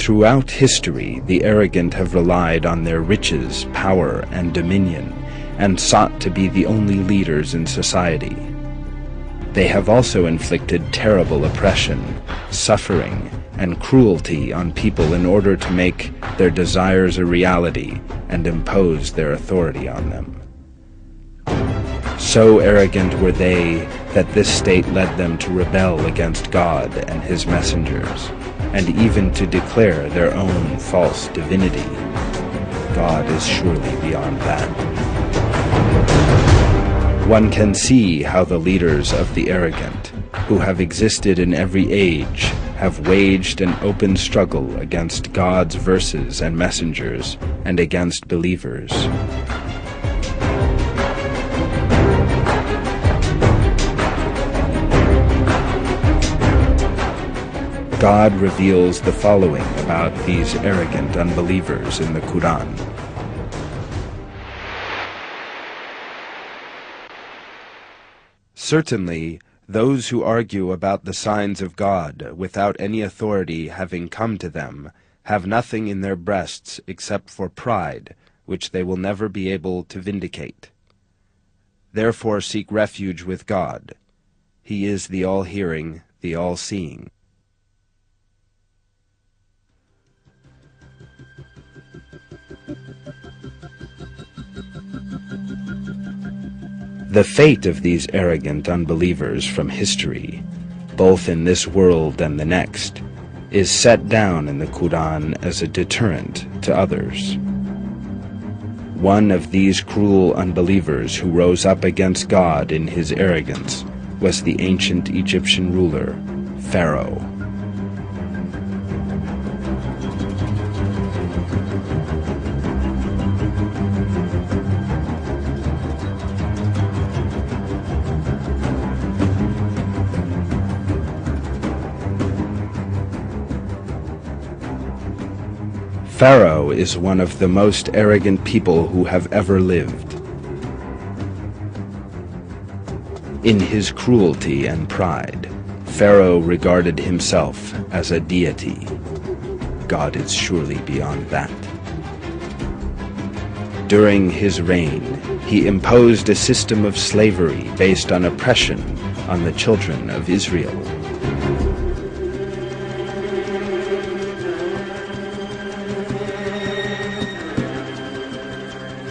Throughout history, the arrogant have relied on their riches, power, and dominion, and sought to be the only leaders in society. They have also inflicted terrible oppression, suffering, and cruelty on people in order to make their desires a reality and impose their authority on them. So arrogant were they that this state led them to rebel against God and his messengers, and even to declare their own false divinity. God is surely beyond that. One can see how the leaders of the arrogant, who have existed in every age, have waged an open struggle against God's verses and messengers and against believers. God reveals the following about these arrogant unbelievers in the Quran. Certainly, those who argue about the signs of God without any authority having come to them have nothing in their breasts except for pride, which they will never be able to vindicate. Therefore seek refuge with God. He is the all-hearing, the all-seeing. The fate of these arrogant unbelievers from history, both in this world and the next, is set down in the Quran as a deterrent to others. One of these cruel unbelievers who rose up against God in his arrogance was the ancient Egyptian ruler, Pharaoh. Pharaoh is one of the most arrogant people who have ever lived. In his cruelty and pride, Pharaoh regarded himself as a deity. God is surely beyond that. During his reign, he imposed a system of slavery based on oppression on the children of Israel.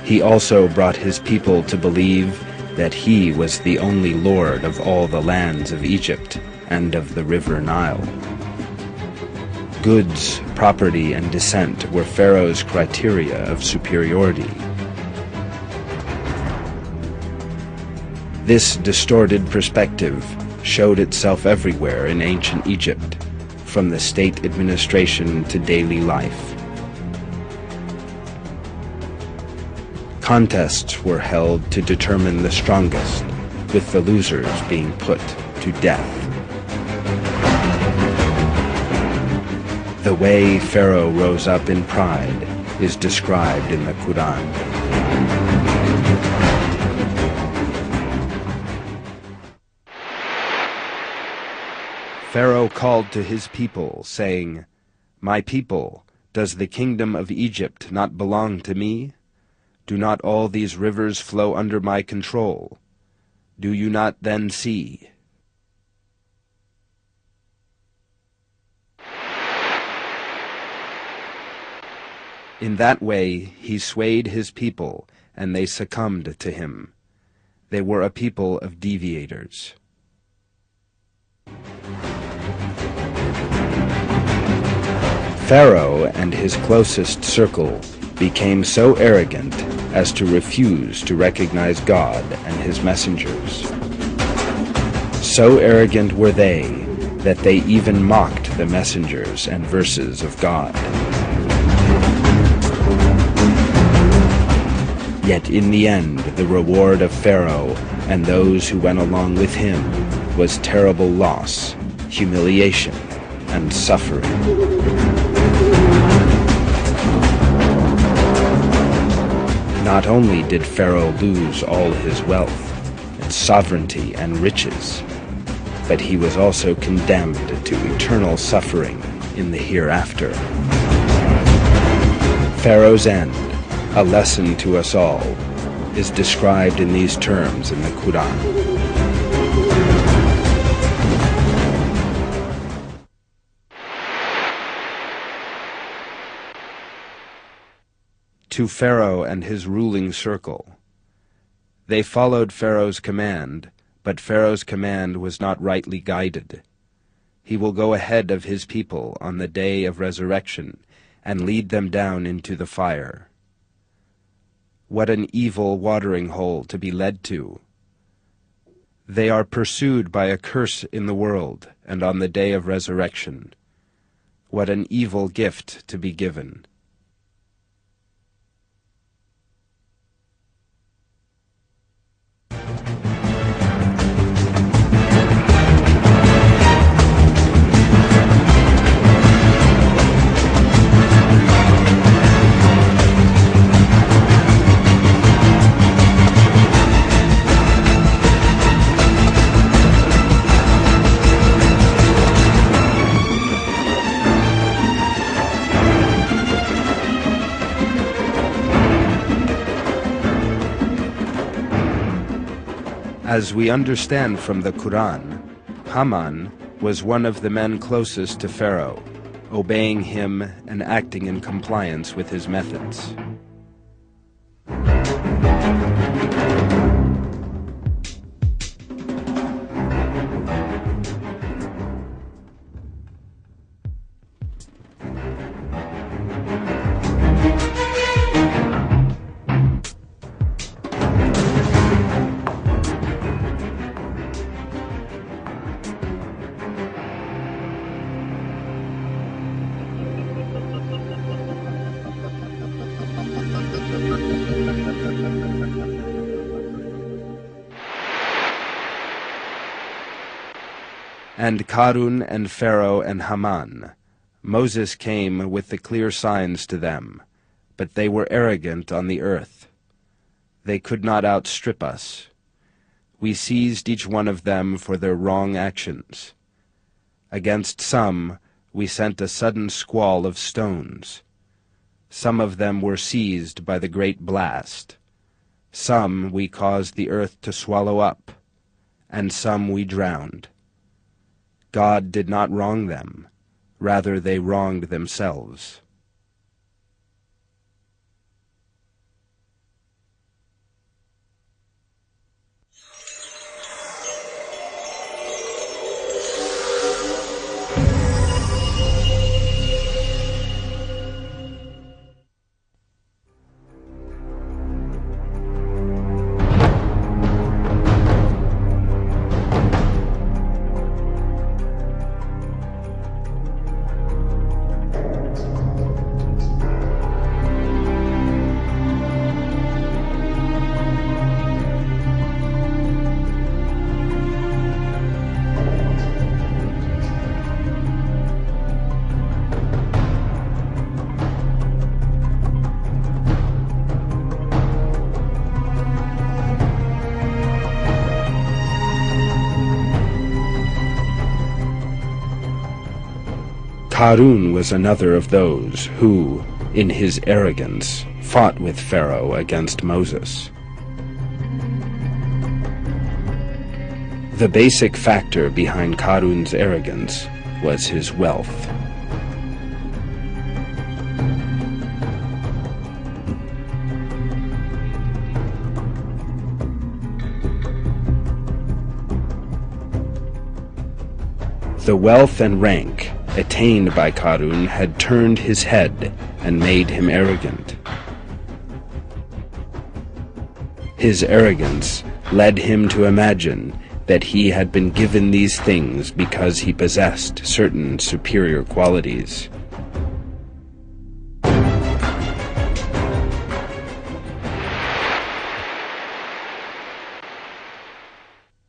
He also brought his people to believe that he was the only Lord of all the lands of Egypt and of the river Nile. Goods, property, and descent were Pharaoh's criteria of superiority. This distorted perspective showed itself everywhere in ancient Egypt, from the state administration to daily life. Contests were held to determine the strongest, with the losers being put to death. The way Pharaoh rose up in pride is described in the Quran. Pharaoh called to his people, saying, "My people, does the kingdom of Egypt not belong to me? Do not all these rivers flow under my control? Do you not then see?" In that way he swayed his people, and they succumbed to him. They were a people of deviators. Pharaoh and his closest circle became so arrogant as to refuse to recognize God and his messengers. So arrogant were they that they even mocked the messengers and verses of God. Yet in the end, the reward of Pharaoh and those who went along with him was terrible loss, humiliation, and suffering. Not only did Pharaoh lose all his wealth, and sovereignty and riches, but he was also condemned to eternal suffering in the hereafter. Pharaoh's end, a lesson to us all, is described in these terms in the Quran. To Pharaoh and his ruling circle. They followed Pharaoh's command, but Pharaoh's command was not rightly guided. He will go ahead of his people on the day of resurrection and lead them down into the fire. What an evil watering hole to be led to! They are pursued by a curse in the world and on the day of resurrection. What an evil gift to be given! As we understand from the Quran, Haman was one of the men closest to Pharaoh, obeying him and acting in compliance with his methods. And Karun and Pharaoh and Haman. Moses came with the clear signs to them, but they were arrogant on the earth. They could not outstrip us. We seized each one of them for their wrong actions. Against some we sent a sudden squall of stones. Some of them were seized by the great blast. Some we caused the earth to swallow up, and some we drowned. God did not wrong them, rather they wronged themselves. Karun was another of those who, in his arrogance, fought with Pharaoh against Moses. The basic factor behind Karun's arrogance was his wealth. The wealth and rank attained by Karun had turned his head and made him arrogant. His arrogance led him to imagine that he had been given these things because he possessed certain superior qualities.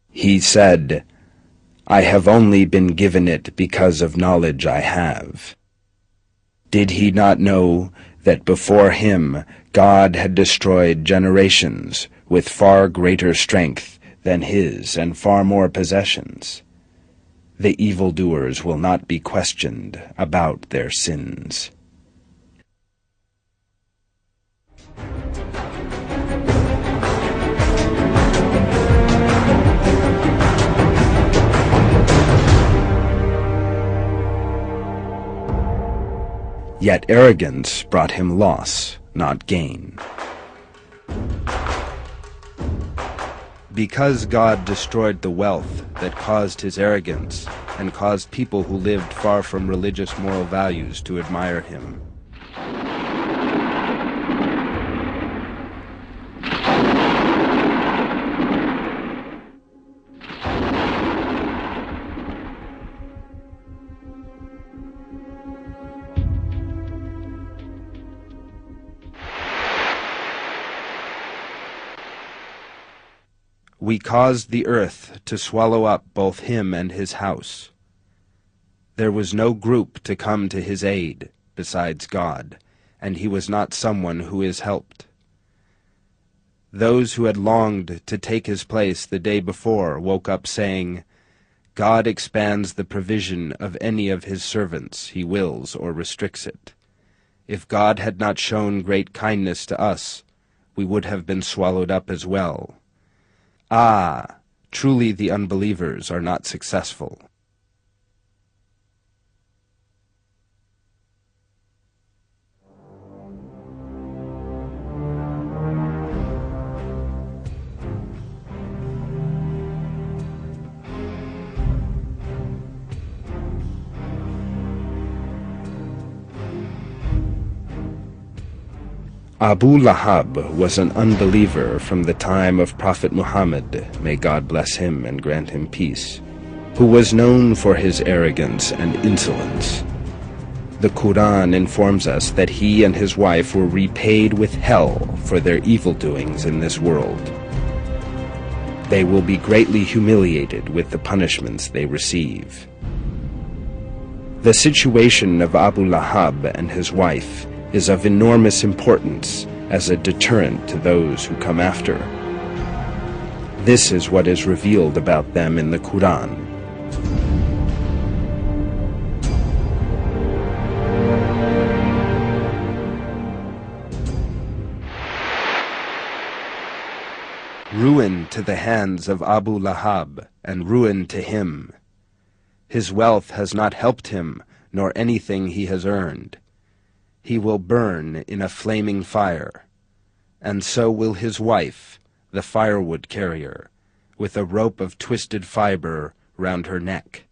He said, "I have only been given it because of knowledge I have." Did he not know that before him God had destroyed generations with far greater strength than his and far more possessions? The evildoers will not be questioned about their sins. Yet arrogance brought him loss, not gain. Because God destroyed the wealth that caused his arrogance and caused people who lived far from religious moral values to admire him. We caused the earth to swallow up both him and his house. There was no group to come to his aid besides God, and he was not someone who is helped. Those who had longed to take his place the day before woke up saying, God expands the provision of any of his servants, he wills or restricts it. If God had not shown great kindness to us, we would have been swallowed up as well. Ah, truly the unbelievers are not successful. Abu Lahab was an unbeliever from the time of Prophet Muhammad, may God bless him and grant him peace, who was known for his arrogance and insolence. The Quran informs us that he and his wife were repaid with hell for their evil doings in this world. They will be greatly humiliated with the punishments they receive. The situation of Abu Lahab and his wife is of enormous importance as a deterrent to those who come after. This is what is revealed about them in the Quran. Ruin to the hands of Abu Lahab, and ruin to him. His wealth has not helped him, nor anything he has earned. He will burn in a flaming fire, and so will his wife, the firewood carrier, with a rope of twisted fiber round her neck.